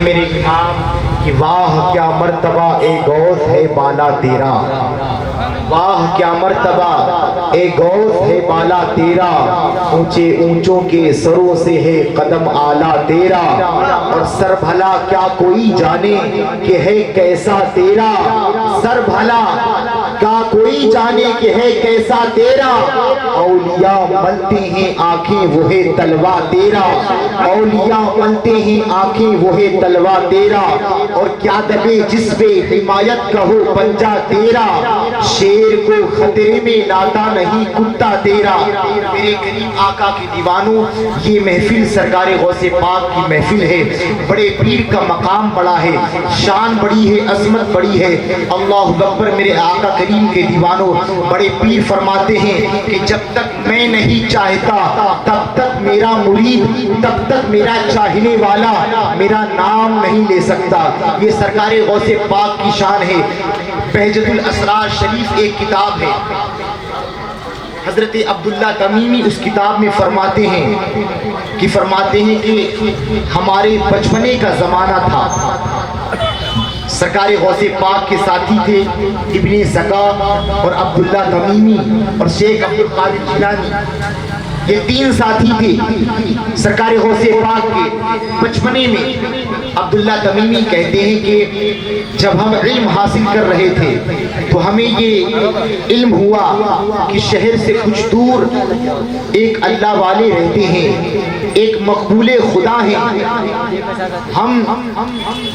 میرے امام کہ واہ کیا مرتبہ اے غوث ہے بالا تیرا، واہ کیا مرتبہ اے غوث ہے بالا تیرا، اونچے اونچوں کے سروں سے ہے قدم اعلیٰ تیرا، اور سر بھلا کیا کوئی جانے کہ ہے کیسا تیرا، سر بھلا کیا کوئی جانے کہ ہے کیسا تیرا، اولیاء ملتے ہیں آنکھیں وہ ہے تلوا تیرا، اولیاء ملتے ہیں آنکھیں وہ ہے تلوا تیرا، اور کیا دبے جس پہ حمایت کا ہو پنجہ تیرا، شیر کو خطرے میں لاتا نہیں کتا تیرا۔ میرے کریم آقا کی دیوانوں، یہ محفل سرکار غوث پاک کی محفل ہے، بڑے پیر کا مقام بڑا ہے، شان بڑی ہے، عظمت بڑی ہے۔ اللہ اکبر۔ میرے آقا کریم کے دیوانوں، بڑے پیر فرماتے ہیں کہ جب تک میں نہیں چاہتا تب تک میرا مرید، تب تک میرا چاہنے والا میرا نام نہیں لے سکتا۔ یہ سرکار غوث پاک کی شان ہے۔ بہجت الاسرار شریف ایک کتاب ہے، حضرت عبداللہ تمیمی اس کتاب میں فرماتے ہیں کہ ہمارے بچپنے کا زمانہ تھا، سرکار غوث پاک کے ساتھی تھے ابن سکا اور عبداللہ تمیمی اور شیخ عبدالقادر جیلانی، یہ تین ساتھی تھے سرکار غوث پاک کے بچپنے میں۔ عبداللہ تمیمی کہتے ہیں کہ جب ہم علم حاصل کر رہے تھے تو ہمیں یہ علم ہوا کہ شہر سے کچھ دور ایک اللہ والے رہتے ہیں، ایک مقبول خدا ہیں، ہم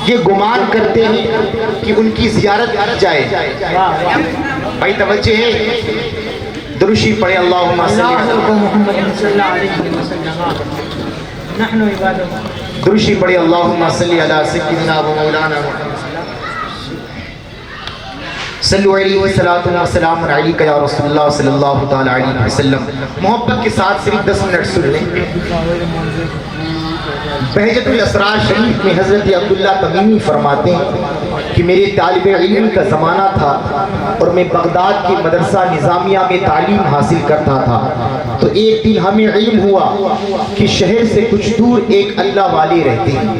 یہ گمان کرتے ہیں کہ ان کی زیارت کی جائے۔ بھائی توجہ ہے، درشی پڑھے اللہم صلی درشی پڑھے اللہم صلی علی سیدنا و مولانا صلو علیہ وسلام و سلام علیکہ یا رسول اللہ صلی اللہ تعالی علیہ وسلم۔ محبت کے ساتھ صرف 10 منٹ سن لیں۔ بہجت الاسرار شریف میں حضرت عبداللہ تمیمی فرماتے ہیں کہ میرے طالب علم کا زمانہ تھا اور میں بغداد کے مدرسہ نظامیہ میں تعلیم حاصل کرتا تھا، تو ایک دن ہمیں علم ہوا کہ شہر سے کچھ دور ایک اللہ والے رہتے ہیں،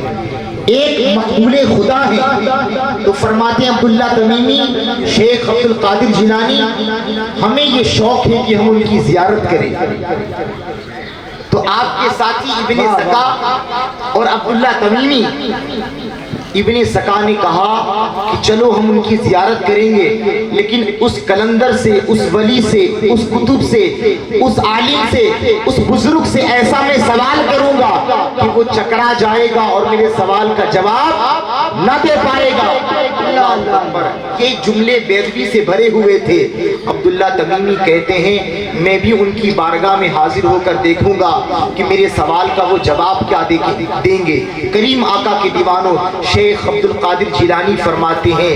ایک مقبول خدا ہے۔ تو فرماتے ہیں عبداللہ تمیمی، شیخ عبدالقادر جیلانی، ہمیں یہ شوق ہے کہ ہم ان کی زیارت کریں۔ تو آپ کے ساتھی ابن سکا اور عبداللہ تمیمی، ابن سکا نے کہا کہ چلو ہم ان کی زیارت کریں گے، لیکن اس کلندر سے، اس ولی سے، اس کتب سے، اس عالم سے، اس بزرگ سے ایسا میں سوال کروں گا کہ وہ چکرا جائے گا اور میرے سوال کا جواب نہ دے پائے گا۔ اللہ اکبر۔ یہ جملے بے ادبی سے بھرے ہوئے تھے۔ عبداللہ تمیمی کہتے ہیں میں بھی ان کی بارگاہ میں حاضر ہو کر دیکھوں گا کہ میرے سوال کا وہ جواب کیا دیں گے۔ کریم آقا کے دیوانوں، شیخ عبدالقادر جیلانی فرماتے ہیں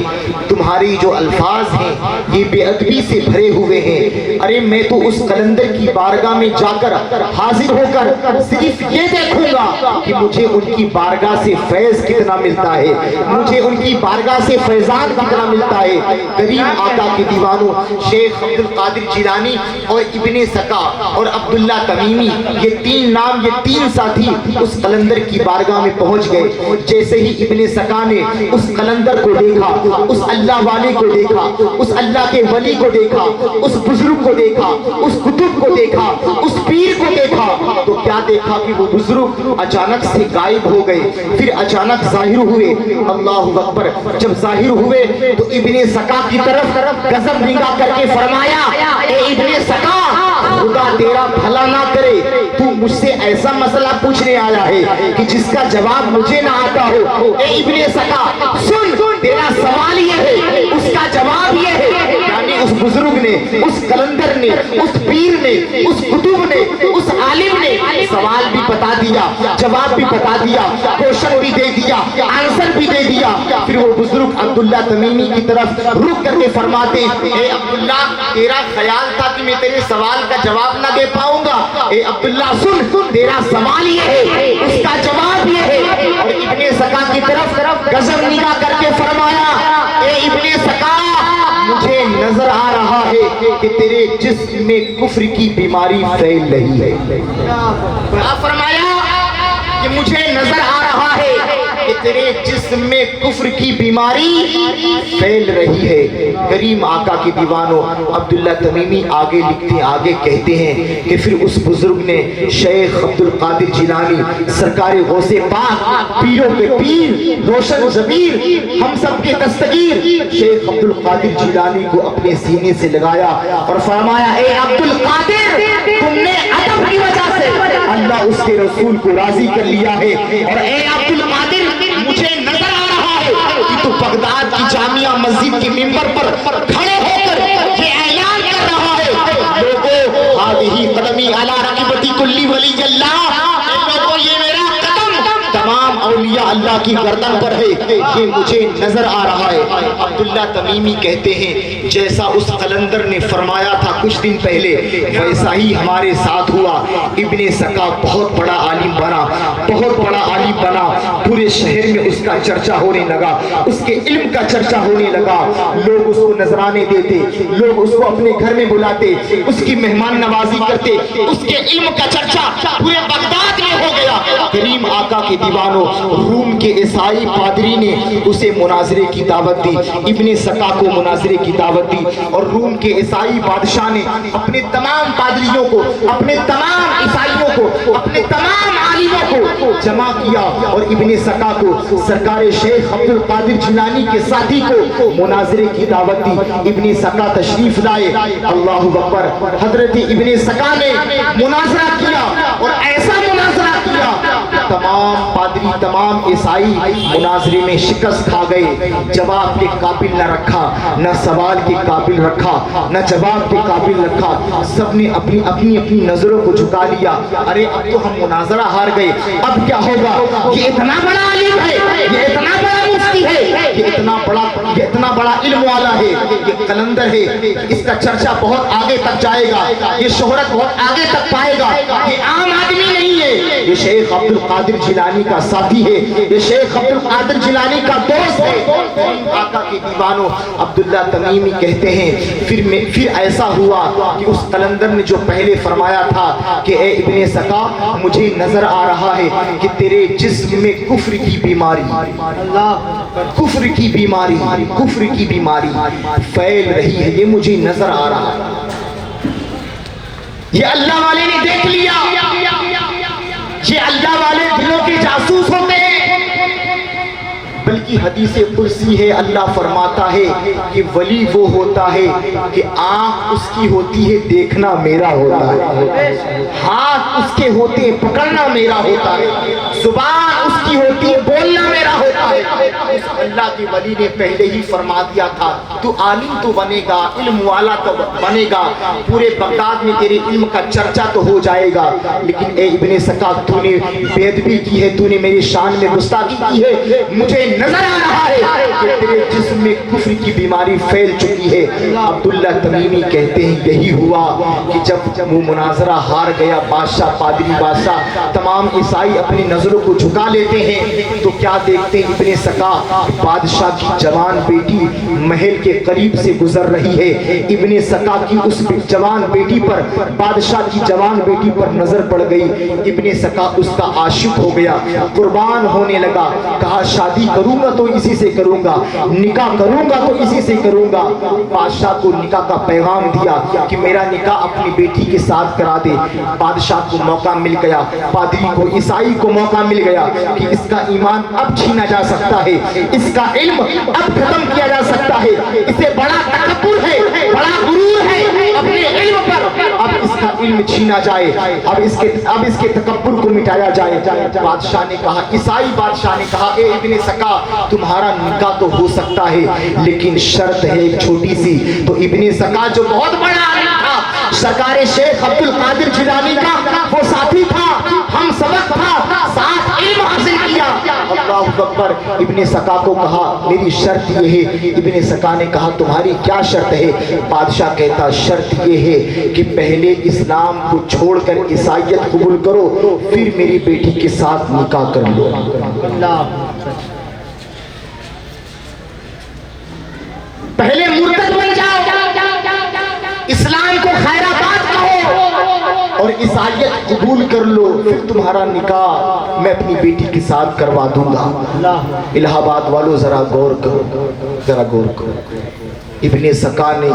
تمہاری جو الفاظ ہیں یہ بے ادبی سے بھرے ہوئے ہیں۔ ارے میں تو اس کلندر کی بارگاہ میں جا کر حاضر ہو کر صرف یہ دیکھوں گا کہ مجھے ان کی بارگاہ سے فیض کتنا ملتا ہے، مجھے ان کی بارگاہ سے فیضان کتنا ملتا ہے۔ کریم آقا کے دیوانوں، شیخ عبدالقادر جیلانی اور ابن سکا اور عبداللہ تمیمی، یہ تین نام، یہ تین ساتھی اس کلندر کی بارگاہ میں پہنچ گئے۔ جیسے ہی ابن سکا نے اس کلندر کو دیکھا، اس اللہ والے کو دیکھا، اس اللہ کے ولی کو دیکھا، اس بزرگ کو دیکھا، اس کتب کو دیکھا، اس پیر کو دیکھا، تو کیا دیکھا کہ وہ بزرگ اچانک سے غائب ہو گئے، پھر اچانک ظاہر ہوئے۔ اللہ اکبر۔ جب ظاہر ہوئے تو ابن سکا کی طرف غضب نگاہ کر کے فرمایا اے ابن سکا، خدا تیرا بھلا نہ کرے، تو مجھ سے ایسا مسئلہ پوچھنے آیا ہے کہ جس کا جواب مجھے نہ آتا ہو۔ اے ابن سکا سن، تیرا سوال یہ ہے، اس کا جواب یہ ہے۔ یعنی اس بزرگ نے، اس کلندر نے، اس پیر نے، اس کتب نے، اس عالم نے سوال بھی بتا دیا، جواب بھی بتا دیا، کوشچن بھی دے دیا، آنسر بھی دے دیا۔ پھر وہ بزرگ عبداللہ تمیمی کی طرف رک کر کے فرماتے اے عبداللہ تیرا خیال تھا کہ میں تیرے سوال کا جواب نہ دے پاؤں گا۔ اے عبداللہ سن، تیرا سوال یہ ہے، اس کا جواب یہ ہے۔ اور ابن سکا کی طرف غضب نگاہ کر کے فرمایا اے ابن سکا، مجھے نظر آ رہا ہے کہ تیرے جسم میں کفر کی بیماری پھیل رہی ہے۔ فرمایا کہ مجھے نظر آ رہا ہے کہ تیرے جسم میں کفر کی بیماری پھیل رہی ہے۔ کریم آقا کے دیوانوں، عبداللہ تمیمی آگے لکھتے آگے کہتے ہیں کہ پھر اس بزرگ نے شیخ عبد القادر جیلانی سرکار غوث پاک، پیروں کے پیر، روشن ضمیر، ہم سب کے دستگیر شیخ عبد القادر جیلانی کو اپنے سینے سے لگایا اور فرمایا اے عبد القادر، تم نے ادب کی وجہ سے اللہ اس کے رسول کو راضی کر لیا ہے، اور اے عبد القادر مجھے نظر آ رہا ہے کہ تو بغداد کی جامعہ مسجد کے منبر پر کھڑے ہو کر یہ اعلان کر رہا ہے، لوگوں ہذہ قدمی علی رقبتی کل ولی اللہ، لوگوں یہ میرا قدم تمام اولیاء اللہ کی گردن پر ہے، یہ مجھے نظر آ رہا ہے۔ عبداللہ تمیمی کہتے ہیں جیسا اس قلندر نے فرمایا تھا کچھ دن پہلے ویسا ہی ہمارے ساتھ ہوا۔ ابن سکا بہت بڑا عالم بنا، بہت بڑا عالم بنا، پورے شہر میں اس کا چرچا ہونے لگا، اس کے علم کا چرچا ہونے لگا، لوگ اس کو نذرانے دیتے، لوگ اس کو اپنے گھر میں بلاتے، اس کی مہمان نوازی کرتے، اس کے علم کا چرچا پورے بغداد میں ہو گیا۔ کریم آقا کے دیوانوں، روم کے عیسائی پادری نے اسے مناظرے کی دعوت دی، ابن سکا کو مناظرے کی دعوت دی، اور روم کے عیسائی بادشاہ نے اپنے تمام پادریوں کو، اپنے تمام عیسائیوں کو، اپنے تمام عالموں کو جمع کیا اور ابن سکا کو سرکار شیخ عبد القادر جیلانی کے ساتھی کو مناظرے کی دعوت دی۔ ابن سکا تشریف لائے، اللہ اکبر، حضرت ابن سکا نے مناظرہ کیا اور ایسا مناظرہ کیا تمام پادری، تمام عیسائی مناظرے میں شکست کھا گئے، جواب کے قابل نہ رکھا، نہ سوال کے قابل رکھا، نہ جواب کے قابل رکھا، سب نے اپنی اپنی نظروں کو جھکا لیا۔ ارے اب تو ہم مناظرہ ہار گئے، اب کیا ہوگا؟ یہ اتنا بڑا عالم ہے، یہ اتنا بڑا مفتی ہے، یہ اتنا بڑا علم والا ہے، یہ قلندر ہے، اس کا چرچا بہت آگے تک جائے گا، یہ شہرت بہت آگے تک پائے گا، یہ عام آدمی نہیں ہے، یہ شیخ عبد القادر جیلانی کا ساتھی ہے، یہ شیخ عبد القادر جیلانی کا دوست ہے۔ آقا کے دیوانوں، عبداللہ تمیمی کہتے ہیں پھر ایسا ہوا کہ اس قلندر نے جو پہلے فرمایا تھا کہ اے ابن سکا مجھے نظر آ رہا ہے کہ تیرے جسم میں کفر کی بیماری، کفر کی بیماری، کفر کی بیماری پھیل رہی ہے، یہ مجھے نظر آ رہا ہے۔ یہ اللہ والے نے دیکھ لیا، یہ اللہ والے دلوں کے جاسوس ہوتے ہیں۔ بلکہ حدیث قدسی ہے، اللہ فرماتا ہے کہ ولی وہ ہوتا ہے کہ آنکھ اس کی ہوتی ہے دیکھنا میرا ہوتا ہے، ہاتھ اس کے ہوتے ہیں پکڑنا میرا ہوتا ہے، زبان اس کی ہوتی ہے بولنا میرا ہوتا ہے۔ اس اللہ کے ولی نے پہلے ہی فرما دیا تھا تو عالم تو بنے گا، علم والا تو بنے گا، پورے بغداد میں تیرے علم کا چرچا تو ہو جائے گا، لیکن اے ابن سکا تو نے بے ادبی کی ہے، تو نے میری شان میں گستاخی کی ہے، مجھے نظر آ رہا ہے کہ تیرے جسم میں کفر کی بیماری پھیل چکی ہے۔ عبداللہ تمیمی کہتے ہیں یہی ہوا کہ جب وہ مناظرہ ہار گیا، بادشاہ، پادری بادشاہ، تمام عیسائی اپنی نظروں کو جھکا لیتے ہیں تو کیا دیکھتے ہیں ابن سکا بادشاہ کی جوان بیٹی محل کے قریب سے گزر رہی ہے۔ ابن سکا کی اس جوان بیٹی پر، بادشاہ کی جوان بیٹی پر نظر پڑ گئی، ابن سکا اس کا عاشق ہو گیا، قربان ہونے لگا، کہا شادی کروں گا تو اسی سے کروں گا، نکاح کروں گا تو اسی سے کروں گا۔ بادشاہ کو نکاح کا پیغام دیا کہ میرا نکاح اپنی بیٹی کے ساتھ کرا دے۔ بادشاہ کو موقع مل گیا، پادری کو، عیسائی کو موقع مل گیا کہ اس کا ایمان اب چھینا جا سکتا ہے، اس کا علم اب ختم کیا جا سکتا ہے، اسے بڑا تکبر ہے، بڑا غرور ہے اپنے علم پر، اب اس کا علم چھینا جائے، اب اس کے تکبر کو مٹایا جائے۔ بادشاہ نے کہا، عیسائی بادشاہ نے کہا اے ابن سکا تمہارا نکاح تو ہو سکتا ہے لیکن شرط ہے ایک چھوٹی سی۔ تو ابن سکا جو بہت بڑا عالم تھا، سرکار شیخ عبد القادر جیلانی کا وہ ساتھی تھا، ہم سبق تھا، ساتھ علم حاصل کیا۔ اللہ اکبر، ابن سکا کو کہا میری شرط یہ ہے۔ ابن سکا نے کہا تمہاری کیا شرط ہے؟ بادشاہ کہتا شرط یہ ہے کہ پہلے اسلام کو چھوڑ کر عیسائیت قبول کرو، پھر میری بیٹی کے ساتھ نکاح کر لو۔ پہلے مرتد بن جاؤ، اسلام کو خیرآباد کہو، اور عیسائیت قبول کر لو، پھر تمہارا نکاح میں اپنی بیٹی کے ساتھ کروا دوں گا۔ الہ آباد والوں ذرا غور کرو، ذرا غور کرو۔ ابن سکا نے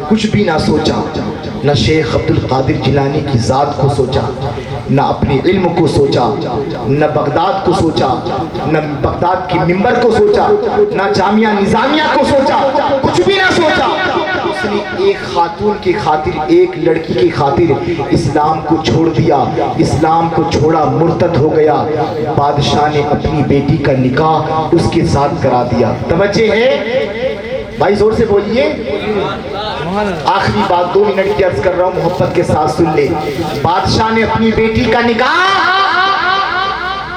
کچھ بھی نہ سوچا، نہ شیخ عبد القادر جیلانی کی ذات کو سوچا، نہ اپنے علم کو سوچا، نہ بغداد کو سوچا، نہ بغداد کی منبر کو سوچا، نہ جامعہ نظامیہ کو سوچا، کچھ بھی نہ سوچا۔ اس نے ایک خاتون کی خاطر، ایک لڑکی کی خاطر اسلام کو چھوڑ دیا، اسلام کو چھوڑا، مرتد ہو گیا۔ بادشاہ نے اپنی بیٹی کا نکاح اس کے ساتھ کرا دیا۔ توجہ ہے بھائی، زور سے بولیے۔ آخری بات 2 منٹ کی عرض کر رہا ہوں، محبت کے ساتھ سن لے۔ بادشاہ نے اپنی بیٹی کا نکاح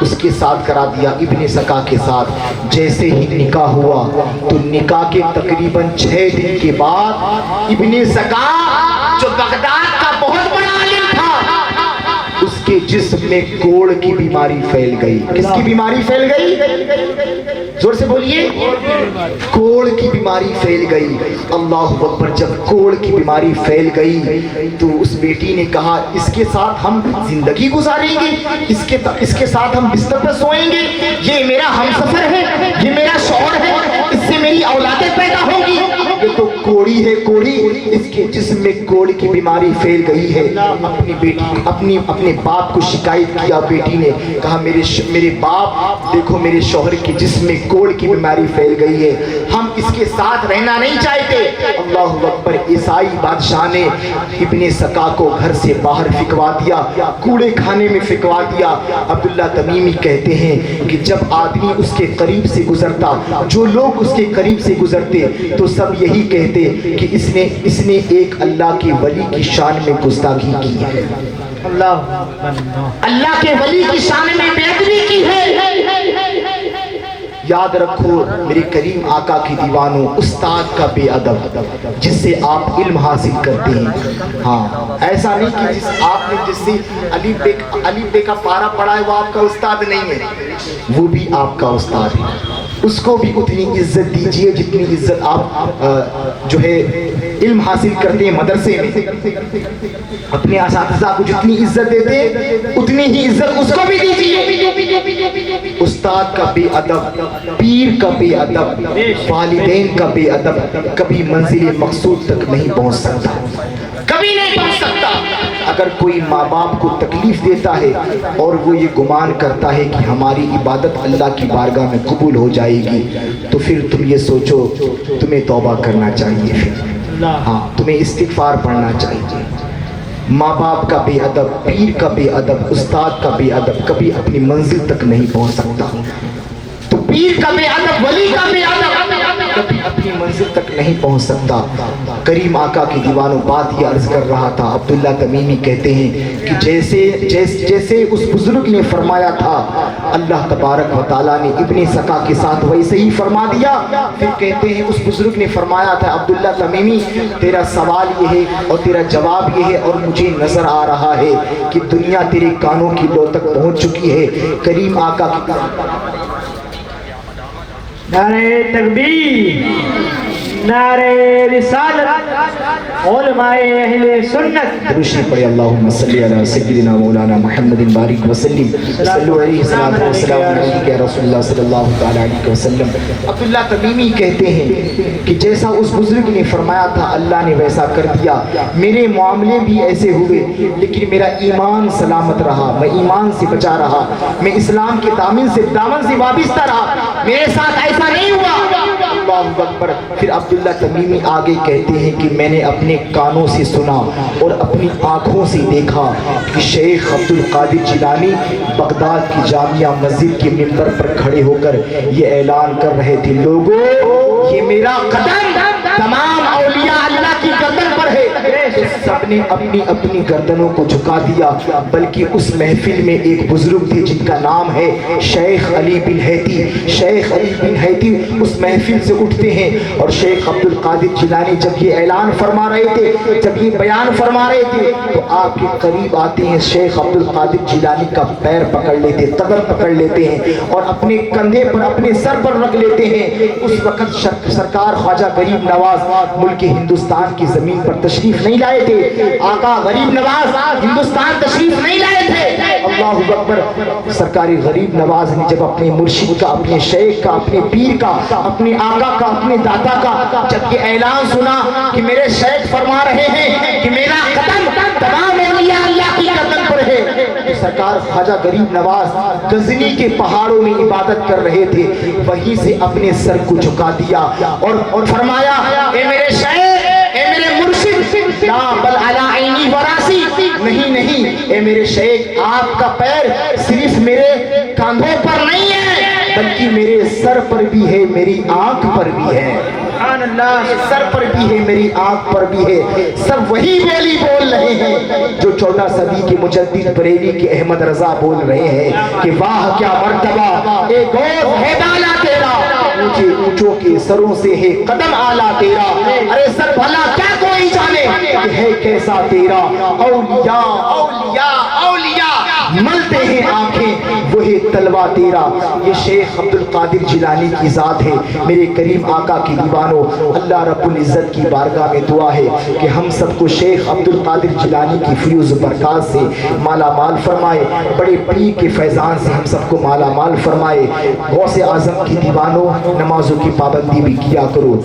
اس کے ساتھ کرا دیا، ابن سکا کے ساتھ۔ جیسے ہی نکاح ہوا تو نکاح کے تقریباً 6 دن کے بعد ابن سکا جو بغداد کا بہت بڑا عالم تھا، اس کے جسم میں کوڑ کی بیماری پھیل گئی۔ کس کی بیماری پھیل گئی؟ زور سے بولیے۔ کوڑ کی بیماری پھیل گئی۔ اللہ اکبر۔ جب کوڑ کی بیماری پھیل گئی تو اس بیٹی نے کہا اس کے ساتھ ہم زندگی گزاریں گے، اس کے ساتھ ہم بستر پر سوئیں گے، یہ میرا ہمسفر ہے، یہ میرا شوہر ہے، اس سے میری اولادیں پیدا ہوں گی، یہ تو کوڑی ہے، کوڑی۔ اس کے جسم میں کوڑ کی بیماری پھیل گئی ہے۔ اپنی بیٹی اپنے باپ کو شکایت کیا۔ بیٹی نے کہا میرے باپ دیکھو، میرے شوہر کے جسم میں کوڑ کی بیماری پھیل گئی ہے، ہم اس کے ساتھ رہنا نہیں چاہتے۔ اللہ اکبر۔ عیسائی بادشاہ نے ابن سکا کو گھر سے باہر پھینکوا دیا، کوڑے کھانے میں پھینکوا دیا۔ عبداللہ تمیمی کہتے ہیں کہ جب آدمی اس کے قریب سے گزرتا، جو لوگ اس کے قریب سے گزرتے تو سب یہی کہتے کہ اس نے ایک اللہ کے ولی کی شان میں گستاخی کی ہے، اللہ کے ولی کی شان میں بے ادبی کی ہے۔ یاد رکھو میرے کریم آقا کی دیوانوں، استاد کا بے ادب جس سے آپ علم حاصل کرتے ہیں، ہاں ایسا نہیں کہ آپ نے جس سے الف بے کا پارا پڑھا ہے وہ آپ کا استاد نہیں ہے، وہ بھی آپ کا استاد ہے، اس کو بھی اتنی عزت دیجئے جتنی عزت آپ جو ہے علم حاصل کرتے ہیں مدرسے میں، اپنے اساتذہ کو جتنی عزت دیتے ہیں اتنی ہی عزت اس کو بھی دیجئے۔ استاد کا بے ادب، پیر کا بے ادب، والدین کا بے ادب کبھی منزل مقصود تک نہیں پہنچ سکتا، کبھی نہیں پہنچ سکتا۔ اگر کوئی ماں باپ کو تکلیف دیتا ہے اور وہ یہ گمان کرتا ہے کہ ہماری عبادت اللہ کی بارگاہ میں قبول ہو جائے گی تو پھر تم یہ سوچو تمہیں توبہ کرنا چاہیے، ہاں تمہیں استغفار پڑھنا چاہیے۔ ماں باپ کا بے ادب، پیر کا بے ادب، استاد کا بے ادب کبھی اپنی منزل تک نہیں پہنچ سکتا، تو پیر کا بے ادب، ولی کا بے ادب کبھی اپنی منزل تک نہیں پہنچ سکتا۔ کریم آقا کی دیوانوں بات یہ عرض کر رہا تھا، عبداللہ تمیمی کہتے ہیں کہ جیسے اس بزرگ نے فرمایا تھا اللہ تبارک و تعالیٰ نے ابن سکا کے ساتھ ویسے ہی فرما دیا۔ پھر کہتے ہیں اس بزرگ نے فرمایا تھا عبداللہ تمیمی تیرا سوال یہ ہے اور تیرا جواب یہ ہے اور مجھے نظر آ رہا ہے کہ دنیا تیرے کانوں کی لو تک پہنچ چکی ہے۔ کریم آقا کی نعرہ تکبیر، نعرہ رسالت، علماء اہل سنت، درشی پڑھے اللہم صلی علی سیدنا مولانا محمد بارک وسلم، صلو علیہ الصلوۃ والسلام علیک یا رسول اللہ صلی اللہ تعالی علیہ وسلم۔ عبداللہ تمیمی کہتے ہیں کہ جیسا اس بزرگ نے فرمایا تھا اللہ نے ویسا کر دیا، میرے معاملے بھی ایسے ہوئے لیکن میرا ایمان سلامت رہا، میں ایمان سے بچا رہا، میں اسلام کے دامن سے وابستہ رہا، میرے ساتھ ایسا نہیں ہوا۔ اللہ اکبر۔ پھر عبداللہ تمیمی آگے کہتے ہیں کہ میں نے اپنے کانوں سے سنا اور اپنی آنکھوں سے دیکھا کہ شیخ عبد القادر جیلانی بغداد کی جامعہ مسجد کے منبر پر کھڑے ہو کر یہ اعلان کر رہے تھے، لوگوں یہ میرا قدم تمام اولیاء اللہ کی گردن پر ہے۔ سب نے اپنی اپنی گردنوں کو جھکا دیا، بلکہ اس محفل میں ایک بزرگ تھے جن کا نام ہے شیخ علی بن حیتی۔ شیخ علی بن حیتی اس محفل سے اٹھتے ہیں اور شیخ عبد القادر جیلانی جب یہ اعلان فرما رہے تھے، جب یہ بیان فرما رہے تھے تو آپ کے قریب آتے ہیں، شیخ عبد القادر جیلانی کا پیر پکڑ لیتے، قدم پکڑ لیتے ہیں اور اپنے کندھے پر اپنے سر پر رکھ لیتے ہیں۔ اس وقت سرکار خواجہ غریب نواز ملک ہندوستان کی زمین پر تشریف نہیں لائے تھے، آقا غریب نواز ہندوستان تشریف نہیں لائے تھے۔ اللہ اکبر۔ سرکار غریب نواز نے جب اپنے مرشد کا، اپنے شیخ کا، اپنے پیر کا، اپنے آقا کا، اپنے دادا کا جب یہ اعلان سنا کہ میرے شیخ فرما رہے ہیں کہ میرا قدم تمام اولیاء اللہ کی قدم پر ہے، تو سرکار خواجہ غریب نواز غزنی کے پہاڑوں میں عبادت کر رہے تھے، وہیں سے اپنے سر کو جھکا دیا اور فرمایا اے میرے شیخ، اے میرے مرشد، لا بل علی عینی وراسی، نہیں اے میرے شیخ، آپ کا پیر صرف میرے کاندھوں پر نہیں ہے بلکہ میرے سر پر بھی ہے، میری آنکھ پر بھی ہے، سبحان اللہ، سر پر بھی ہے، میری آنکھ پر بھی ہے۔ سب وہی بولی بول رہے ہیں جو 14 صدی کے مجدد بریلی کے احمد رضا بول رہے ہیں کہ واہ کیا مرتبہ، اے گوز ہے بالا تیرا، اونچے اونچوں کے سروں سے ہے قدم آلہ تیرا، ارے سر بھلا کیا کوئی جانے کہ ہے کیسا تیرا، اولیاء اولیاء اولیاء ملتے ہیں آنکھیں وہی تلوا تیرا۔ یہ شیخ عبد القادر جیلانی کی ذات ہے۔ میرے کریم آقا کی دیوانوں، اللہ رب العزت کی بارگاہ میں دعا ہے کہ ہم سب کو شیخ عبد القادر جیلانی کی فیوز برکات سے مالا مال فرمائے، بڑے پیر کے فیضان سے ہم سب کو مالا مال فرمائے۔ غوث اعظم کی دیوانوں، نمازوں کی پابندی بھی کیا کرو۔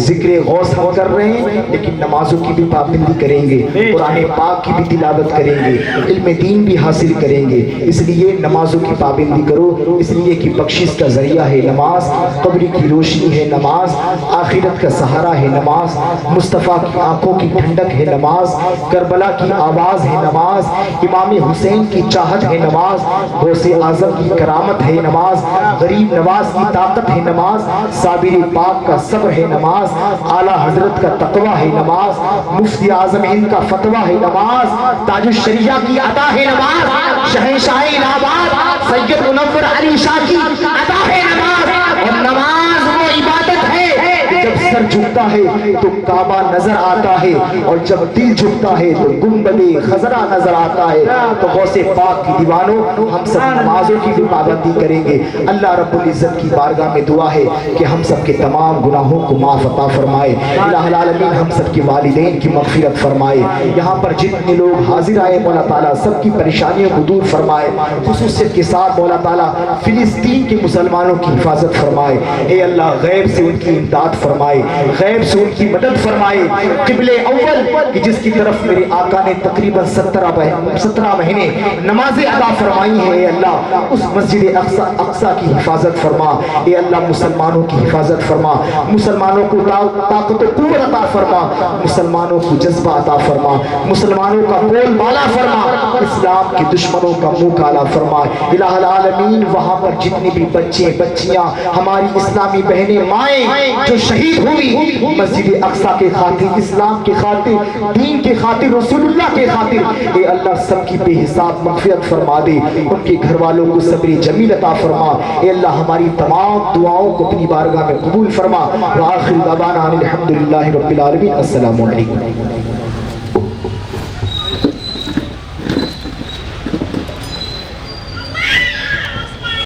ذکر غوث ہم کر رہے ہیں لیکن نمازوں کی بھی پابندی کریں گے، قرآن پاک کی بھی تلاوت کریں گے، علم دین بھی حاصل کریں گے۔ اس لیے نمازوں کی پابندی کرو، اس لیے کہ بخشش کا ذریعہ ہے نماز، قبر کی روشنی ہے نماز، آخرت کا سہارا ہے نماز، مصطفیٰ کی آنکھوں کی ٹھنڈک ہے نماز، کربلا کی آواز ہے نماز، امام حسین کی چاہت ہے نماز، غوث اعظم کی کرامت ہے نماز، غریب نواز کی طاقت ہے نماز، صابر پاک کا صبر ہے نماز، اعلیٰ حضرت کا تقوی ہے نماز، مفتی اعظم ہند کا فتویٰ ہے نماز، تاج الشریعہ کی ادا ہے نماز، شہنشاہ الہ آباد سید منور علی شاہ کی ادا ہے نماز۔ اور نماز وہ عبادت ہے جب سر جھکتا ہے تو کعبہ نظر آتا ہے، اور جب دل جھکتا ہے تو گنبد خضرا نظر آتا ہے۔ تو غوث پاک کی دیوانوں، ہم سب نمازوں کی بھی پابندی کریں گے۔ اللہ رب العزت کی بارگاہ میں دعا ہے کہ ہم سب کے تمام گناہوں کو معاف عطا فرمائے۔ الہ العالمین ہم سب کے والدین کی مغفرت فرمائے۔ یہاں پر جتنے لوگ حاضر آئے مولا تعالیٰ سب کی پریشانیوں کو دور فرمائے، خصوصیت کے ساتھ مولا تعالیٰ فلسطین کے مسلمانوں کی حفاظت فرمائے۔ اے اللہ غیب سے ان کی امداد فرمائے، غیب سے ان کی مدد فرمائے۔ قبل اول کہ جس کی طرف میرے آقا نے تقریباً 17 مہینے نمازیں ادا فرمائی ہیں، اے اللہ اس مسجد اقصیٰ کی حفاظت فرما۔ اے اللہ مسلمانوں کی حفاظت فرما، مسلمانوں کو طاقت و قوت عطا فرما، مسلمانوں کو جذبہ عطا فرما، مسلمانوں کا بول بالا فرما، اسلام کے دشمنوں کا منہ کالا فرما۔ الہ العالمین وہاں پر جتنے بھی بچے بچیاں ہماری اسلامی بہنیں مائیں جو شہید ہوئی مسجد اقصیٰ کے خاطر، اسلام کے خاطر، دین کے خاطر، رسول اللہ کے خاطر، اے اللہ سب کی بے حساب مغفرت فرما دے، ان کے گھر والوں کو صبر جمیل عطا فرما۔ اے اللہ ہماری تمام دعاؤں کو اپنی بارگاہ میں قبول فرما۔ وآخر دعوانا الحمدللہ رب العالمین۔ السلام علیکم۔